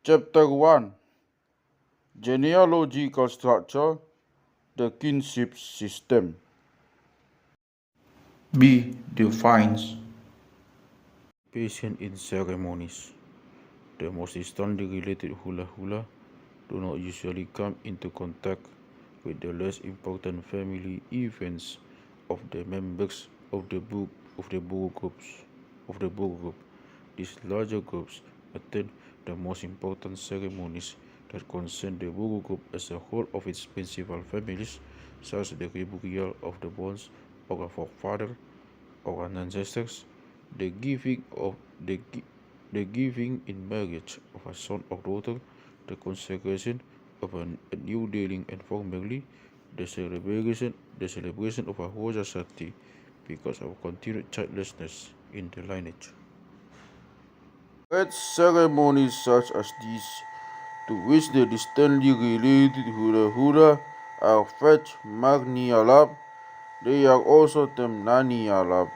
Chapter 1 Genealogical Structure, the Kinship System. B. Defines Patient in ceremonies. The most distantly related hula hula do not usually come into contact with the less important family events of the members of the Boer group. These larger groups attend the most important ceremonies that concern the Boer group as a whole of its principal families, such as the reburial of the bones of a forefather or an ancestors, the giving in marriage of a son or daughter, the consecration of a new dwelling, and formally the celebration of a HORAS because of continued childlessness in the lineage. At ceremonies such as these, to which the distantly related hula are fetched magnialab, they are also termed nanialab,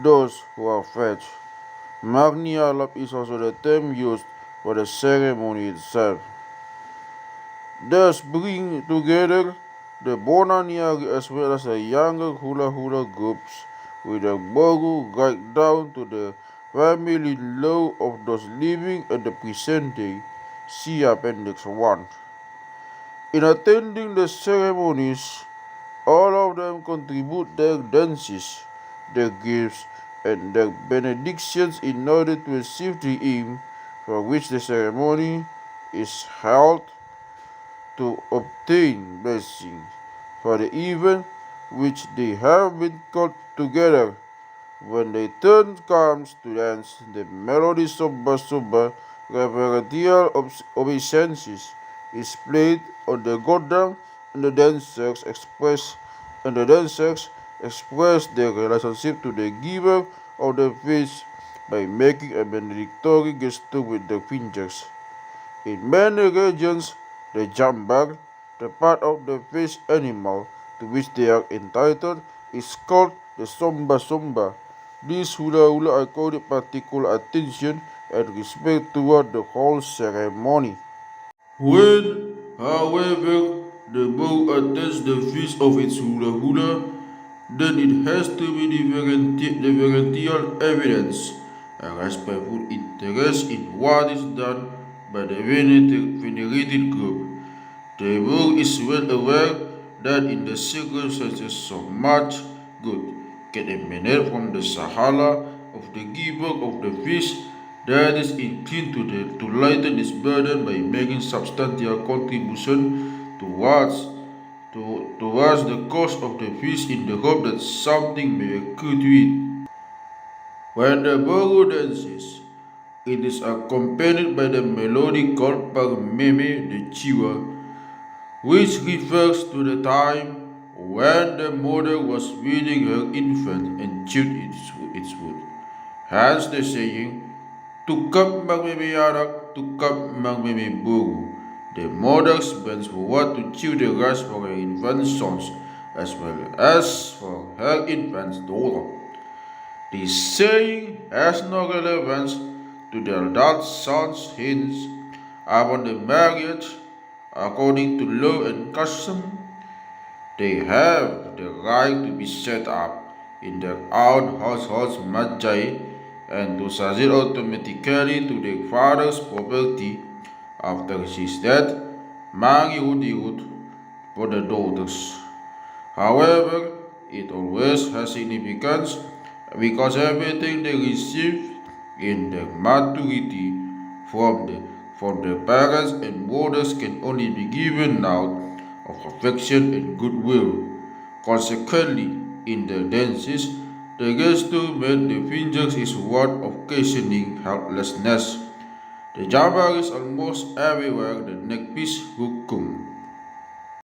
those who are fetched. Magnialab is also the term used for the ceremony itself. Thus bring together the Bonaniari as well as the younger hula groups with the Boru right down to the family law of those living at the present day. See Appendix 1. In attending the ceremonies, all of them contribute their dances, their gifts, and their benedictions in order to achieve the aim for which the ceremony is held, to obtain blessing for the event which they have been called together. When the turn comes to dance, the melody Soba Soba, reverential obeisances, is played on the godam, and the dancers express their relationship to the giver of the feast by making a benedictory gesture with their fingers. In many regions, the jambar, the part of the fish animal to which they are entitled, is called the somba somba. These hula are accorded particular attention and respect toward the whole ceremony. When, however, the bow attends the feast of its hula, then it has to be the variential evidence, a respectful interest in what is done by the venerated group. The bow is well aware that in the circumstances so much good can emanate from the sahala of the giver of the feast that is inclined to lighten its burden by making substantial contribution towards the cost of the feast in the hope that something may accrue to it. When the Boru dances, it is accompanied by the melody called Parmeme de Chiwa, which refers to the time when the mother was feeding her infant and chewed its wood. Hence the saying, Tukap magmeme yarak, tukap magmeme boru. The mothers bends forward to chew the grass for her infant sons, as well as for her infant daughter. This saying has no relevance to the adult son's hints upon the marriage according to law and custom. They have the right to be set up in their own households magi and to succeed automatically to their father's property after his death, Mariudihud, for the daughters. However, it always has significance because everything they receive in their maturity from their parents and brothers can only be given out of affection and goodwill. Consequently, in their dances, the gesture made the fingers is one of occasioning helplessness. The jambar is almost everywhere the neckpiece hukum.